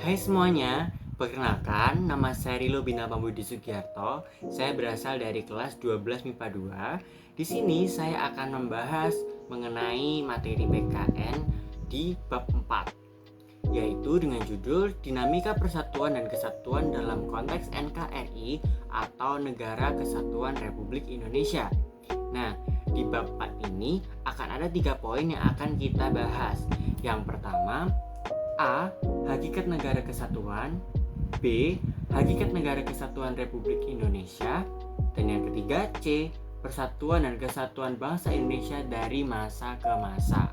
Hai semuanya, perkenalkan nama saya Rilo Bina Pambudi Sugiarto. Saya berasal dari kelas 12 MIPA 2. Di sini saya akan membahas mengenai materi PKN di bab 4, yaitu dengan judul Dinamika Persatuan dan Kesatuan dalam Konteks NKRI atau Negara Kesatuan Republik Indonesia. Nah, di bab 4 ini akan ada 3 poin yang akan kita bahas. Yang pertama, A. Hakikat Negara Kesatuan, B. Hakikat Negara Kesatuan Republik Indonesia, dan yang ketiga C. Persatuan dan Kesatuan Bangsa Indonesia dari masa ke masa.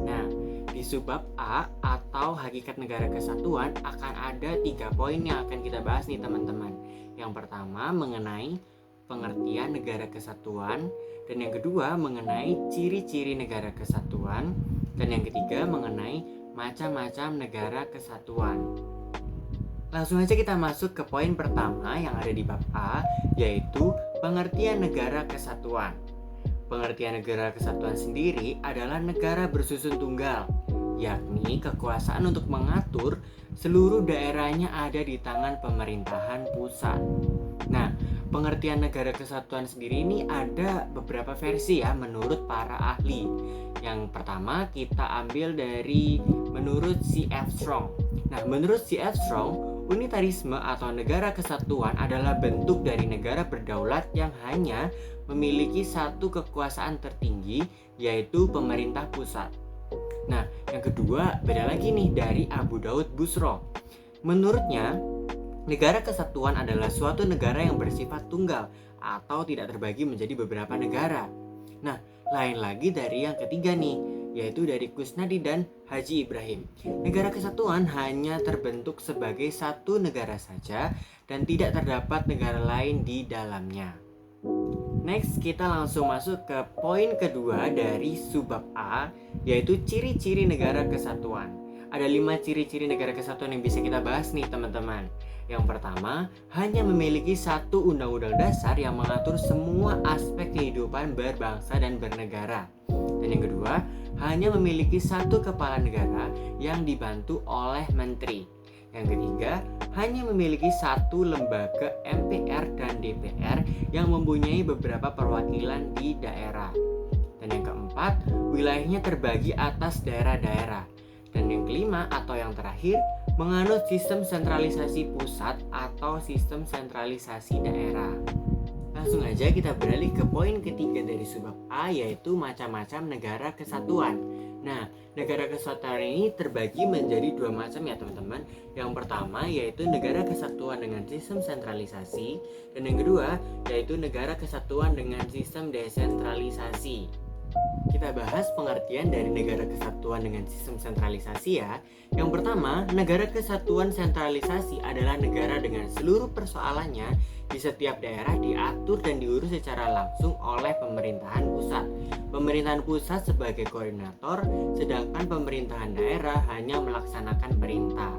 Nah, di subbab A atau Hakikat Negara Kesatuan akan ada 3 poin yang akan kita bahas nih teman-teman. Yang pertama mengenai pengertian negara kesatuan, dan yang kedua mengenai ciri-ciri negara kesatuan, dan yang ketiga mengenai macam-macam negara kesatuan. Langsung aja kita masuk ke poin pertama yang ada di bab A, yaitu pengertian negara kesatuan. Pengertian negara kesatuan sendiri adalah negara bersusun tunggal, yakni kekuasaan untuk mengatur seluruh daerahnya ada di tangan pemerintahan pusat. Nah, pengertian negara kesatuan sendiri ini ada beberapa versi ya menurut para ahli. Yang pertama kita ambil dari menurut C.F. Strong. Nah, menurut C.F. Strong, unitarisme atau negara kesatuan adalah bentuk dari negara berdaulat yang hanya memiliki satu kekuasaan tertinggi, yaitu pemerintah pusat. Nah, yang kedua beda lagi nih dari Abu Daud Busro. Menurutnya, negara kesatuan adalah suatu negara yang bersifat tunggal atau tidak terbagi menjadi beberapa negara. Nah, lain lagi dari yang ketiga nih, yaitu dari Kusnadi dan Haji Ibrahim. Negara kesatuan hanya terbentuk sebagai satu negara saja dan tidak terdapat negara lain di dalamnya. Next, kita langsung masuk ke poin kedua dari subbab A, yaitu ciri-ciri negara kesatuan. Ada 5 ciri-ciri negara kesatuan yang bisa kita bahas nih teman-teman. Yang pertama, hanya memiliki satu undang-undang dasar yang mengatur semua aspek kehidupan berbangsa dan bernegara. Dan yang kedua, hanya memiliki satu kepala negara yang dibantu oleh menteri. Yang ketiga, hanya memiliki satu lembaga MPR dan DPR yang mempunyai beberapa perwakilan di daerah. Dan yang keempat, wilayahnya terbagi atas daerah-daerah. Dan yang kelima atau yang terakhir, menganut sistem sentralisasi pusat atau sistem sentralisasi daerah. Langsung aja kita beralih ke poin ketiga dari subbab A, yaitu macam-macam negara kesatuan. Nah, negara kesatuan ini terbagi menjadi 2 macam ya teman-teman. Yang pertama yaitu negara kesatuan dengan sistem sentralisasi, dan yang kedua yaitu negara kesatuan dengan sistem desentralisasi. Kita bahas pengertian dari negara kesatuan dengan sistem sentralisasi ya. Yang pertama, negara kesatuan sentralisasi adalah negara dengan seluruh persoalannya di setiap daerah diatur dan diurus secara langsung oleh pemerintahan pusat. Pemerintahan pusat sebagai koordinator, sedangkan pemerintahan daerah hanya melaksanakan perintah.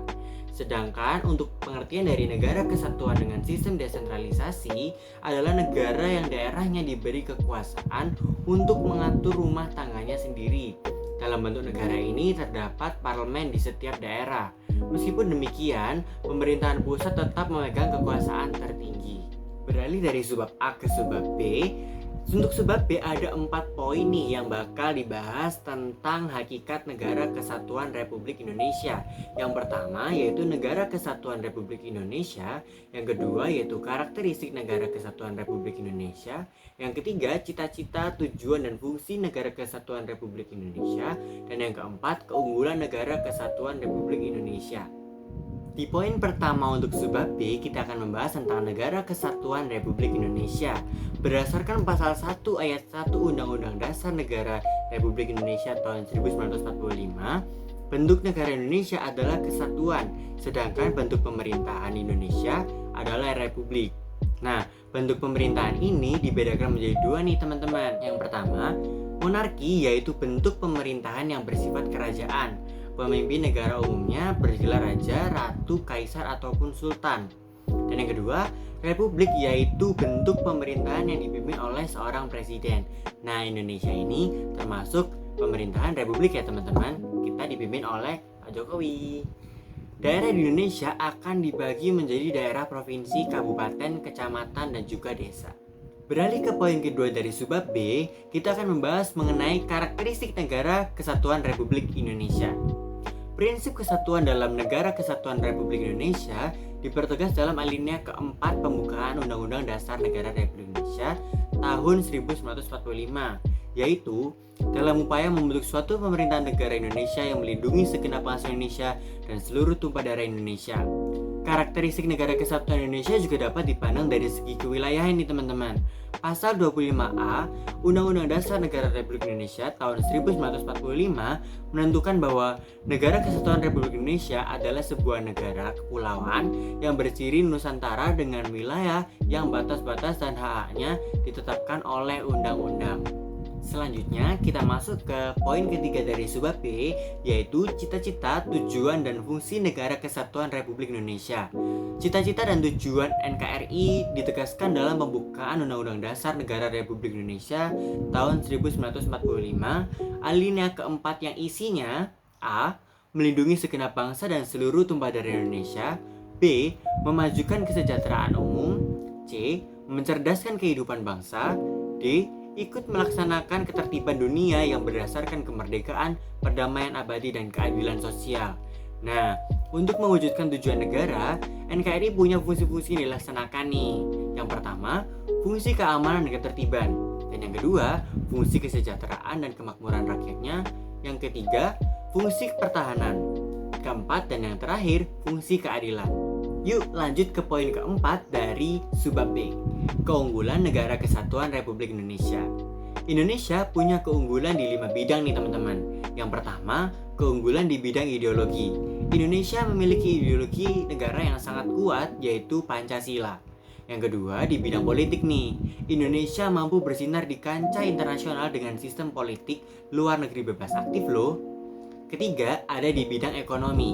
Sedangkan untuk pengertian dari negara kesatuan dengan sistem desentralisasi adalah negara yang daerahnya diberi kekuasaan untuk mengatur rumah tangganya sendiri. Dalam bentuk negara ini terdapat parlemen di setiap daerah. Meskipun demikian, pemerintahan pusat tetap memegang kekuasaan tertinggi. Beralih dari subbab A ke subbab B. Untuk subbab B ada 4 poin nih yang bakal dibahas tentang hakikat negara kesatuan Republik Indonesia. Yang pertama yaitu negara kesatuan Republik Indonesia. Yang kedua yaitu karakteristik negara kesatuan Republik Indonesia. Yang ketiga cita-cita, tujuan dan fungsi negara kesatuan Republik Indonesia. Dan yang keempat keunggulan negara kesatuan Republik Indonesia. Di poin pertama untuk subbab B, kita akan membahas tentang Negara Kesatuan Republik Indonesia. Berdasarkan pasal 1 ayat 1 Undang-Undang Dasar Negara Republik Indonesia tahun 1945, bentuk negara Indonesia adalah kesatuan, sedangkan bentuk pemerintahan Indonesia adalah republik. Nah, bentuk pemerintahan ini dibedakan menjadi 2 nih teman-teman. Yang pertama, monarki, yaitu bentuk pemerintahan yang bersifat kerajaan. Pemimpin negara umumnya bergelar raja, ratu, kaisar, ataupun sultan. Dan yang kedua, republik, yaitu bentuk pemerintahan yang dipimpin oleh seorang presiden. Nah, Indonesia ini termasuk pemerintahan republik ya teman-teman. Kita dipimpin oleh Pak Jokowi. Daerah di Indonesia akan dibagi menjadi daerah provinsi, kabupaten, kecamatan, dan juga desa. Beralih ke poin kedua dari subbab B, kita akan membahas mengenai karakteristik negara kesatuan Republik Indonesia. Prinsip kesatuan dalam Negara Kesatuan Republik Indonesia dipertegas dalam alinea keempat pembukaan Undang-Undang Dasar Negara Republik Indonesia tahun 1945, yaitu dalam upaya membentuk suatu pemerintahan negara Indonesia yang melindungi segenap bangsa Indonesia dan seluruh tumpah darah Indonesia. Karakteristik negara kesatuan Indonesia juga dapat dipandang dari segi kewilayahan nih teman-teman. Pasal 25A Undang-Undang Dasar Negara Republik Indonesia tahun 1945 menentukan bahwa Negara Kesatuan Republik Indonesia adalah sebuah negara kepulauan yang berciri Nusantara dengan wilayah yang batas-batas dan hak-haknya ditetapkan oleh undang-undang. Selanjutnya kita masuk ke poin ketiga dari subbab B, yaitu cita-cita, tujuan, dan fungsi Negara Kesatuan Republik Indonesia. Cita-cita dan tujuan NKRI ditegaskan dalam pembukaan Undang-Undang Dasar Negara Republik Indonesia tahun 1945, alinea keempat yang isinya A. Melindungi segenap bangsa dan seluruh tumpah darah Indonesia. B. Memajukan kesejahteraan umum. C. Mencerdaskan kehidupan bangsa. D. Ikut melaksanakan ketertiban dunia yang berdasarkan kemerdekaan, perdamaian abadi, dan keadilan sosial. Nah, untuk mewujudkan tujuan negara, NKRI punya fungsi-fungsi yang dilaksanakan nih. Yang pertama, fungsi keamanan dan ketertiban. Dan yang kedua, fungsi kesejahteraan dan kemakmuran rakyatnya. Yang ketiga, fungsi pertahanan. Keempat dan yang terakhir, fungsi keadilan. Yuk lanjut ke poin keempat dari subbab B, keunggulan Negara Kesatuan Republik Indonesia. Indonesia punya keunggulan di 5 bidang nih teman-teman. Yang pertama, keunggulan di bidang ideologi. Indonesia memiliki ideologi negara yang sangat kuat, yaitu Pancasila. Yang kedua, di bidang politik nih, Indonesia mampu bersinar di kancah internasional dengan sistem politik luar negeri bebas aktif loh. Ketiga, ada di bidang ekonomi.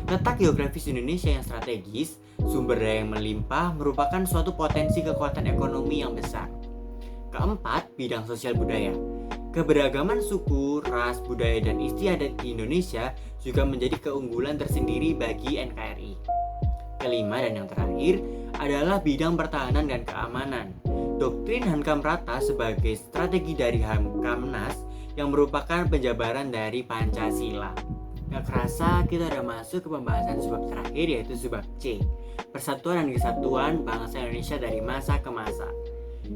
Letak geografis Indonesia yang strategis, sumber daya yang melimpah merupakan suatu potensi kekuatan ekonomi yang besar. Keempat, bidang sosial budaya. Keberagaman suku, ras, budaya, dan istiadat di Indonesia juga menjadi keunggulan tersendiri bagi NKRI. Kelima dan yang terakhir adalah bidang pertahanan dan keamanan. Doktrin Hankam Rata sebagai strategi dari Hamkamnas yang merupakan penjabaran dari Pancasila. Gak kerasa kita udah masuk ke pembahasan subbab terakhir, yaitu subbab C, persatuan dan kesatuan bangsa Indonesia dari masa ke masa.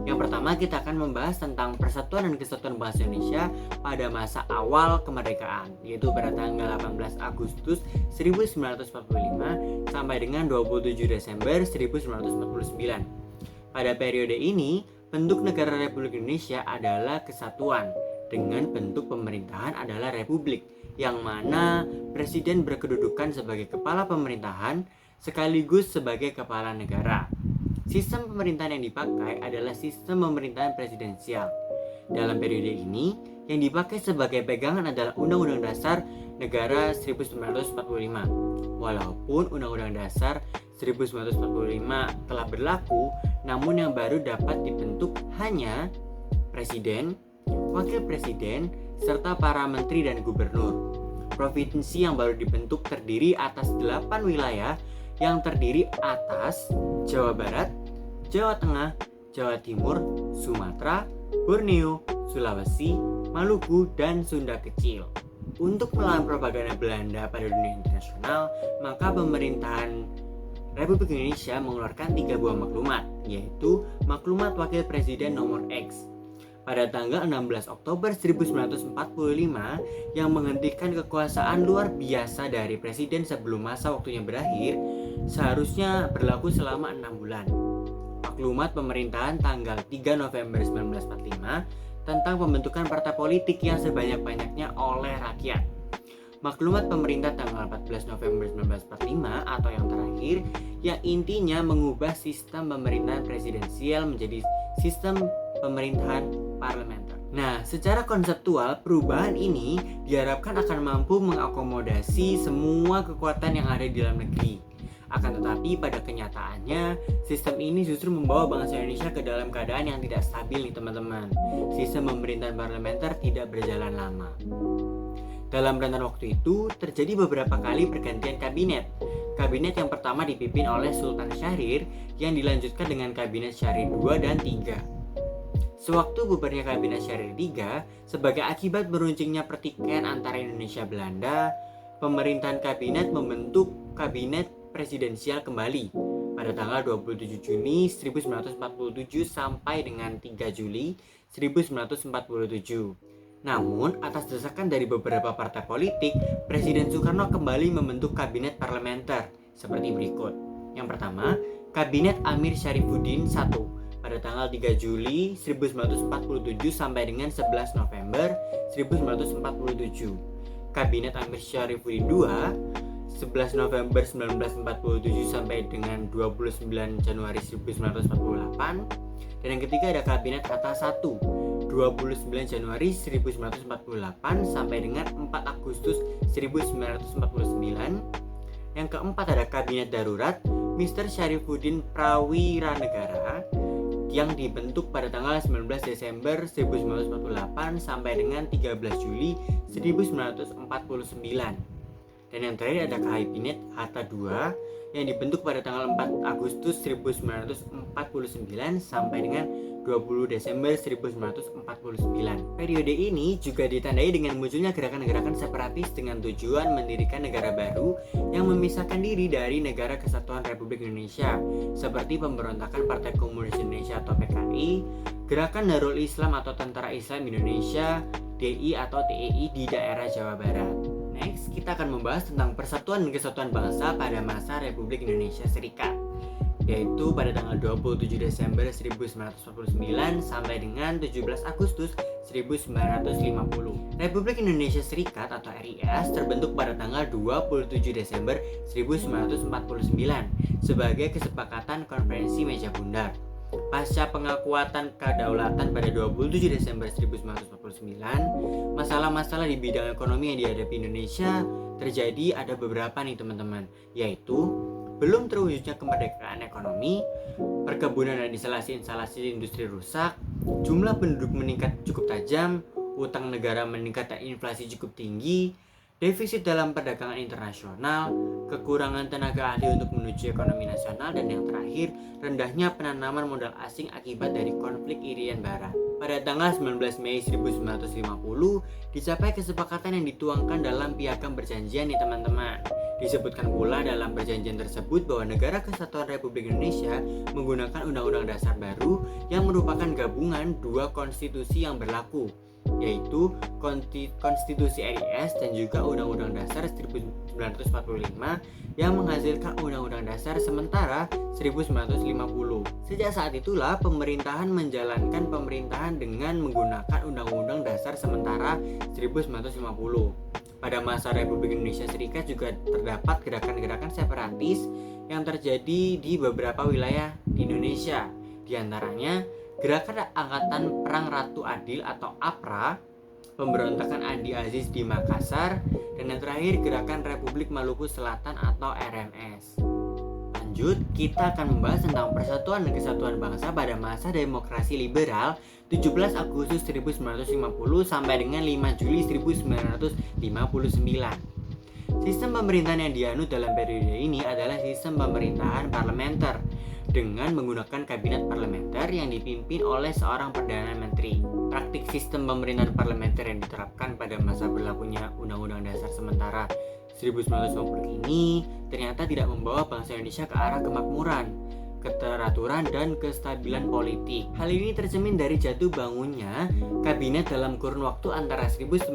Yang pertama kita akan membahas tentang persatuan dan kesatuan bangsa Indonesia pada masa awal kemerdekaan, yaitu pada tanggal 18 Agustus 1945 sampai dengan 27 Desember 1949. Pada periode ini, bentuk negara Republik Indonesia adalah kesatuan, dengan bentuk pemerintahan adalah republik, yang mana presiden berkedudukan sebagai kepala pemerintahan sekaligus sebagai kepala negara. Sistem pemerintahan yang dipakai adalah sistem pemerintahan presidensial. Dalam periode ini, yang dipakai sebagai pegangan adalah Undang-Undang Dasar Negara 1945. Walaupun Undang-Undang Dasar 1945 telah berlaku, namun yang baru dapat dibentuk hanya presiden, wakil presiden, serta para menteri dan gubernur. Provinsi yang baru dibentuk terdiri atas 8 wilayah yang terdiri atas Jawa Barat, Jawa Tengah, Jawa Timur, Sumatera, Borneo, Sulawesi, Maluku, dan Sunda Kecil. Untuk melawan propaganda Belanda pada dunia internasional, maka pemerintahan Republik Indonesia mengeluarkan 3 buah maklumat, yaitu Maklumat Wakil Presiden nomor X pada tanggal 16 Oktober 1945 yang menghentikan kekuasaan luar biasa dari presiden sebelum masa waktunya berakhir, seharusnya berlaku selama 6 bulan. Maklumat pemerintahan tanggal 3 November 1945 tentang pembentukan partai politik yang sebanyak-banyaknya oleh rakyat. Maklumat pemerintah tanggal 14 November 1945 atau yang terakhir, yang intinya mengubah sistem pemerintahan presidensial menjadi sistem pemerintahan parlementer. Nah, secara konseptual, perubahan ini diharapkan akan mampu mengakomodasi semua kekuatan yang ada di dalam negeri. Akan tetapi pada kenyataannya, sistem ini justru membawa bangsa Indonesia ke dalam keadaan yang tidak stabil nih teman-teman. Sistem pemerintahan parlementer tidak berjalan lama. Dalam rentan waktu itu, terjadi beberapa kali pergantian kabinet. Kabinet yang pertama dipimpin oleh Sultan Syahrir yang dilanjutkan dengan Kabinet Syahrir II dan III. Sewaktu bubarnya Kabinet Syahrir III, sebagai akibat beruncingnya pertikaian antara Indonesia Belanda, pemerintahan kabinet membentuk Kabinet Presidensial kembali pada tanggal 27 Juni 1947 sampai dengan 3 Juli 1947. Namun, atas desakan dari beberapa partai politik, Presiden Soekarno kembali membentuk kabinet parlementer seperti berikut. Yang pertama, Kabinet Amir Syarifuddin I pada tanggal 3 Juli 1947 sampai dengan 11 November 1947. Kabinet Amir Syarifuddin II 11 November 1947 sampai dengan 29 Januari 1948. Dan yang ketiga ada Kabinet Hatta I 29 Januari 1948 sampai dengan 4 Agustus 1949. Yang keempat ada Kabinet Darurat Mr. Syarifuddin Prawiranegara yang dibentuk pada tanggal 19 Desember 1948 sampai dengan 13 Juli 1949. Dan yang terakhir ada Kabinet Hatta II yang dibentuk pada tanggal 4 Agustus 1949 sampai dengan 20 Desember 1949. Periode ini juga ditandai dengan munculnya gerakan-gerakan separatis dengan tujuan mendirikan negara baru yang memisahkan diri dari Negara Kesatuan Republik Indonesia, seperti pemberontakan Partai Komunis Indonesia atau PKI, Gerakan Darul Islam atau Tentara Islam Indonesia, DI atau TII di daerah Jawa Barat. Next, kita akan membahas tentang Persatuan dan Kesatuan Bangsa pada masa Republik Indonesia Serikat, yaitu pada tanggal 27 Desember 1949 sampai dengan 17 Agustus 1950. Republik Indonesia Serikat atau RIS terbentuk pada tanggal 27 Desember 1949 sebagai kesepakatan konferensi meja bundar. Pasca pengakuan kedaulatan pada 27 Desember 1949, masalah-masalah di bidang ekonomi yang dihadapi Indonesia terjadi ada beberapa nih teman-teman, yaitu belum terwujudnya kemerdekaan ekonomi, perkebunan dan instalasi industri rusak, jumlah penduduk meningkat cukup tajam, utang negara meningkat dan inflasi cukup tinggi, defisit dalam perdagangan internasional, kekurangan tenaga ahli untuk menuju ekonomi nasional, dan yang terakhir, rendahnya penanaman modal asing akibat dari konflik Irian Barat. Pada tanggal 19 Mei 1950, dicapai kesepakatan yang dituangkan dalam Piagam Perjanjian nih teman-teman. Disebutkan pula dalam perjanjian tersebut bahwa Negara Kesatuan Republik Indonesia menggunakan Undang-Undang Dasar baru yang merupakan gabungan dua konstitusi yang berlaku, yaitu Konstitusi RIS dan juga Undang-Undang Dasar 1945 yang menghasilkan Undang-Undang Dasar Sementara 1950. Sejak saat itulah pemerintahan menjalankan pemerintahan dengan menggunakan Undang-Undang Dasar Sementara 1950. Pada masa Republik Indonesia Serikat juga terdapat gerakan-gerakan separatis yang terjadi di beberapa wilayah di Indonesia. Di antaranya Gerakan Angkatan Perang Ratu Adil atau APRA, pemberontakan Andi Aziz di Makassar, dan yang terakhir Gerakan Republik Maluku Selatan atau RMS. Lanjut, kita akan membahas tentang Persatuan dan Kesatuan Bangsa pada masa demokrasi liberal 17 Agustus 1950 sampai dengan 5 Juli 1959. Sistem pemerintahan yang dianut dalam periode ini adalah sistem pemerintahan parlementer dengan menggunakan kabinet parlementer yang dipimpin oleh seorang Perdana Menteri. Praktik sistem pemerintahan parlementer yang diterapkan pada masa berlakunya Undang-Undang Dasar Sementara 1950 ini ternyata tidak membawa bangsa Indonesia ke arah kemakmuran, keteraturan, dan kestabilan politik. Hal ini tercermin dari jatuh bangunnya kabinet dalam kurun waktu antara 1950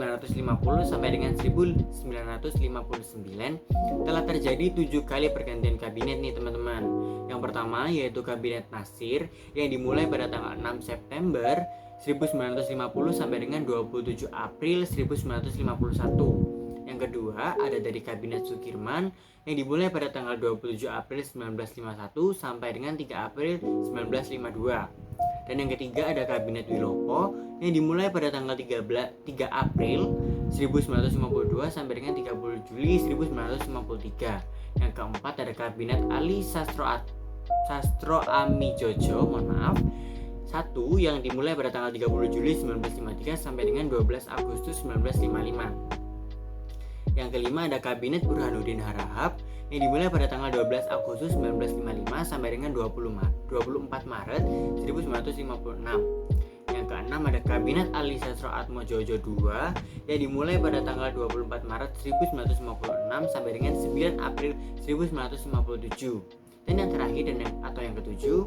sampai dengan 1959 telah terjadi 7 kali pergantian kabinet nih teman-teman. Yang pertama yaitu Kabinet Nasir yang dimulai pada tanggal 6 September 1950 sampai dengan 27 April 1951. Yang kedua ada dari Kabinet Sukirman yang dimulai pada tanggal 27 April 1951 sampai dengan 3 April 1952. Dan yang ketiga ada Kabinet Wilopo yang dimulai pada tanggal 3 April 1952 sampai dengan 30 Juli 1953. Yang keempat ada Kabinet Ali Sastro Amijojo, satu yang dimulai pada tanggal 30 Juli 1953 sampai dengan 12 Agustus 1955. Yang kelima ada Kabinet Burhanuddin Harahap yang dimulai pada tanggal 12 Agustus 1955 sampai dengan 24 Maret 1956. Yang keenam ada Kabinet Ali Sastroatmojojo II yang dimulai pada tanggal 24 Maret 1956 sampai dengan 9 April 1957. Dan yang terakhir atau yang ketujuh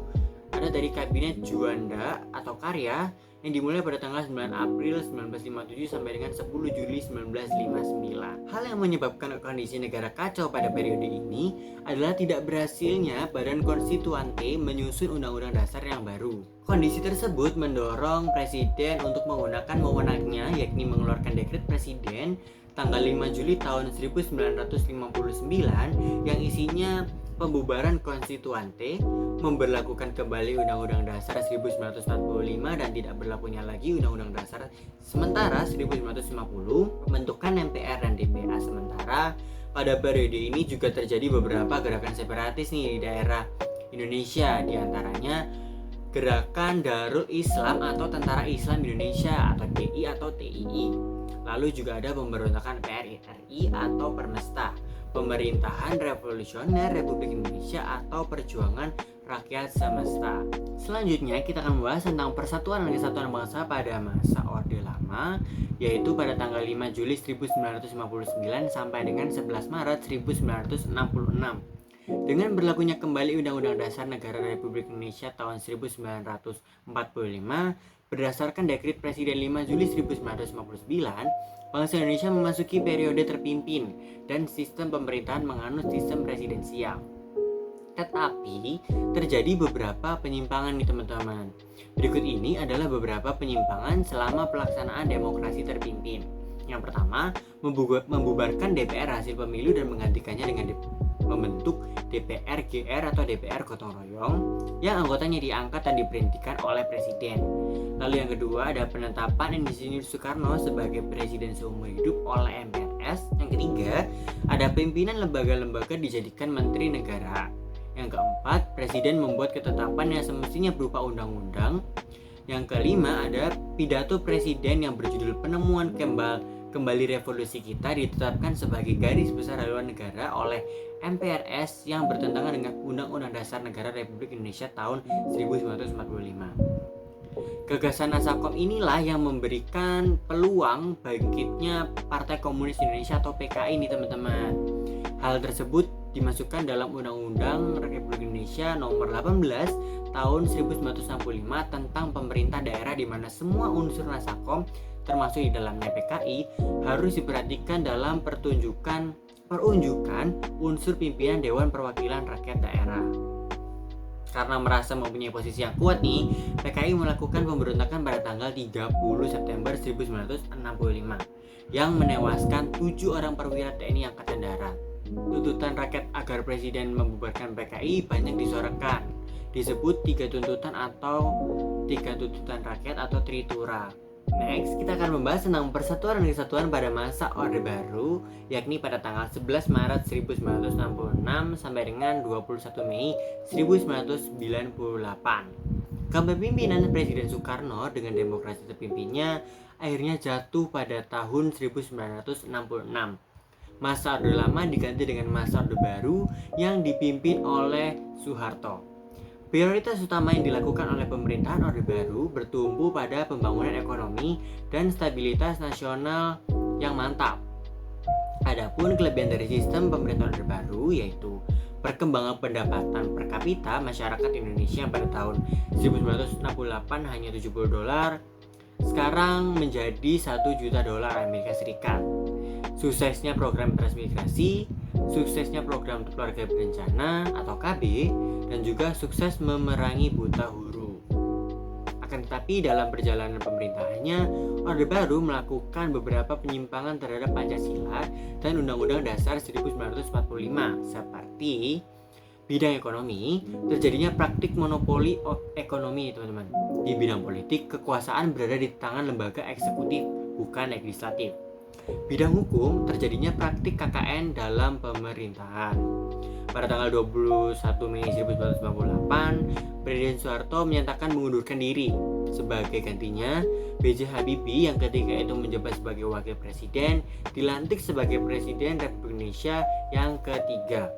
ada dari Kabinet Juanda atau Karya yang dimulai pada tanggal 9 April 1957 sampai dengan 10 Juli 1959. Hal yang menyebabkan kondisi negara kacau pada periode ini adalah tidak berhasilnya Badan Konstituante menyusun Undang-Undang Dasar yang baru. Kondisi tersebut mendorong Presiden untuk menggunakan wewenangnya, yakni mengeluarkan dekret Presiden tanggal 5 Juli tahun 1959 yang isinya pembubaran konstituante, memberlakukan kembali Undang-Undang Dasar 1945 dan tidak berlakunya lagi Undang-Undang Dasar sementara 1950, pembentukan MPR dan DPA sementara. Pada periode ini juga terjadi beberapa gerakan separatis nih di daerah Indonesia, diantaranya Gerakan Darul Islam atau Tentara Islam Indonesia atau DI atau TII. Lalu juga ada pemberontakan PRRI atau Permesta, Pemerintahan Revolusioner Republik Indonesia atau Perjuangan Rakyat Semesta. Selanjutnya kita akan membahas tentang Persatuan dan Kesatuan Bangsa pada masa Orde Lama, yaitu pada tanggal 5 Juli 1959 sampai dengan 11 Maret 1966. Dengan berlakunya kembali Undang-Undang Dasar Negara Republik Indonesia tahun 1945 berdasarkan Dekret Presiden 5 Juli 1959, bangsa Indonesia memasuki periode terpimpin dan sistem pemerintahan menganut sistem presidensial. Tetapi terjadi beberapa penyimpangan nih teman-teman. Berikut ini adalah beberapa penyimpangan selama pelaksanaan demokrasi terpimpin. Yang pertama, membubarkan DPR hasil pemilu dan menggantikannya dengan membentuk DPR GR atau DPR gotong royong yang anggotanya diangkat dan diberhentikan oleh presiden. Lalu yang kedua ada penetapan Insinyur Soekarno sebagai presiden seumur hidup oleh MPRS. Yang ketiga ada pimpinan lembaga-lembaga dijadikan menteri negara. Yang keempat, presiden membuat ketetapan yang semestinya berupa undang-undang. Yang kelima ada pidato presiden yang berjudul penemuan kembali revolusi kita ditetapkan sebagai garis besar haluan negara oleh MPRS yang bertentangan dengan Undang-Undang Dasar Negara Republik Indonesia tahun 1945. Gagasan Nasakom inilah yang memberikan peluang bangkitnya Partai Komunis Indonesia atau PKI ini teman-teman. Hal tersebut dimasukkan dalam Undang-Undang Republik Indonesia nomor 18 tahun 1965 tentang pemerintah daerah di mana semua unsur Nasakom termasuk di dalamnya PKI harus diperhatikan dalam perunjukan unsur pimpinan Dewan Perwakilan Rakyat Daerah. Karena merasa mempunyai posisi yang kuat nih, PKI melakukan pemberontakan pada tanggal 30 September 1965 yang menewaskan 7 orang perwira TNI Angkatan Darat. Tuntutan rakyat agar presiden membubarkan PKI banyak disuarakan. Disebut tiga tuntutan rakyat atau Tritura. Next, kita akan membahas tentang Persatuan dan Kesatuan pada masa Orde Baru, yakni pada tanggal 11 Maret 1966 sampai dengan 21 Mei 1998. Kepemimpinan Presiden Soekarno dengan demokrasi terpimpinnya akhirnya jatuh pada tahun 1966. Masa Orde Lama diganti dengan masa Orde Baru yang dipimpin oleh Soeharto. Prioritas utama yang dilakukan oleh pemerintahan Orde Baru bertumbuh pada pembangunan ekonomi dan stabilitas nasional yang mantap. Adapun kelebihan dari sistem pemerintahan Orde Baru yaitu perkembangan pendapatan per kapita masyarakat Indonesia pada tahun 1968 hanya $70, sekarang menjadi $1 juta Amerika Serikat. Suksesnya program transmigrasi, suksesnya program keluarga berencana atau KB, dan juga sukses memerangi buta huruf. Akan tetapi dalam perjalanan pemerintahannya, Orde Baru melakukan beberapa penyimpangan terhadap Pancasila dan Undang-Undang Dasar 1945 seperti bidang ekonomi, terjadinya praktik monopoli ekonomi teman-teman. Di bidang politik, kekuasaan berada di tangan lembaga eksekutif, bukan legislatif. Bidang hukum, terjadinya praktik KKN dalam pemerintahan. Pada tanggal 21 Mei 1998, Presiden Soeharto menyatakan mengundurkan diri. Sebagai gantinya, B.J. Habibie yang ketika itu menjabat sebagai wakil presiden dilantik sebagai Presiden Republik Indonesia yang ketiga.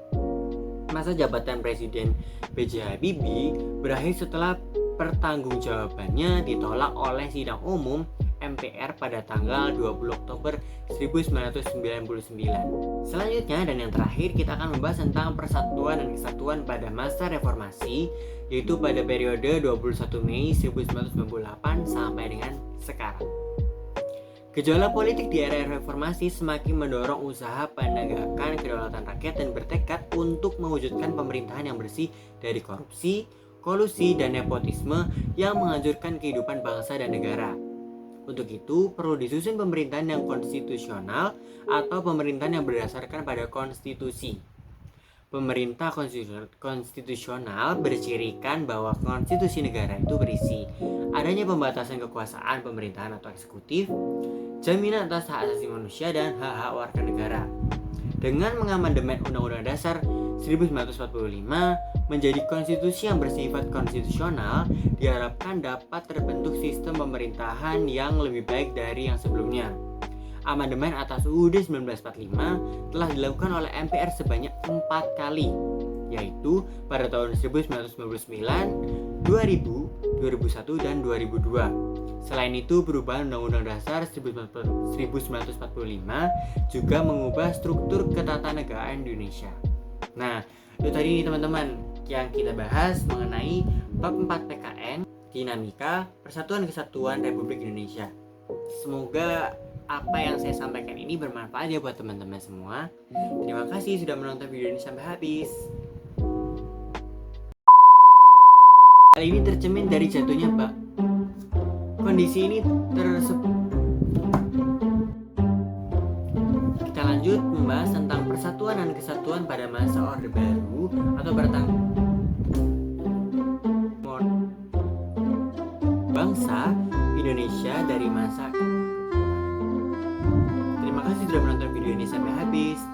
Masa jabatan Presiden B.J. Habibie berakhir setelah pertanggungjawabannya ditolak oleh sidang umum MPR pada tanggal 20 Oktober 1999. Selanjutnya dan yang terakhir kita akan membahas tentang persatuan dan kesatuan pada masa reformasi, yaitu pada periode 21 Mei 1998 sampai dengan sekarang. Gejolak politik di era reformasi semakin mendorong usaha penegakan kedaulatan rakyat dan bertekad untuk mewujudkan pemerintahan yang bersih dari korupsi, kolusi, dan nepotisme yang menghancurkan kehidupan bangsa dan negara. Untuk itu, perlu disusun pemerintahan yang konstitusional atau pemerintahan yang berdasarkan pada konstitusi. Pemerintah konstitusional bercirikan bahwa konstitusi negara itu berisi adanya pembatasan kekuasaan pemerintahan atau eksekutif, jaminan atas hak asasi manusia dan hak-hak warga negara. Dengan mengamandemen Undang-Undang Dasar 1945 menjadi konstitusi yang bersifat konstitusional, diharapkan dapat terbentuk sistem pemerintahan yang lebih baik dari yang sebelumnya. Amandemen atas UUD 1945 telah dilakukan oleh MPR sebanyak 4 kali, yaitu pada tahun 1999, 2000, 2001, dan 2002. Selain itu, perubahan Undang-Undang Dasar 1945 juga mengubah struktur ketatanegaraan Indonesia. Nah, itu tadi teman-teman yang kita bahas mengenai bab 4 PKN, dinamika Persatuan Kesatuan Republik Indonesia. Semoga apa yang saya sampaikan ini bermanfaat ya buat teman-teman semua. Terima kasih sudah menonton video ini sampai habis. Hal ini tercermin dari jatuhnya Pak. Kondisi ini Kita lanjut membahas tentang persatuan dan kesatuan pada masa Orde Baru atau bangsa Indonesia dari masa. Terima kasih sudah menonton video ini sampai habis.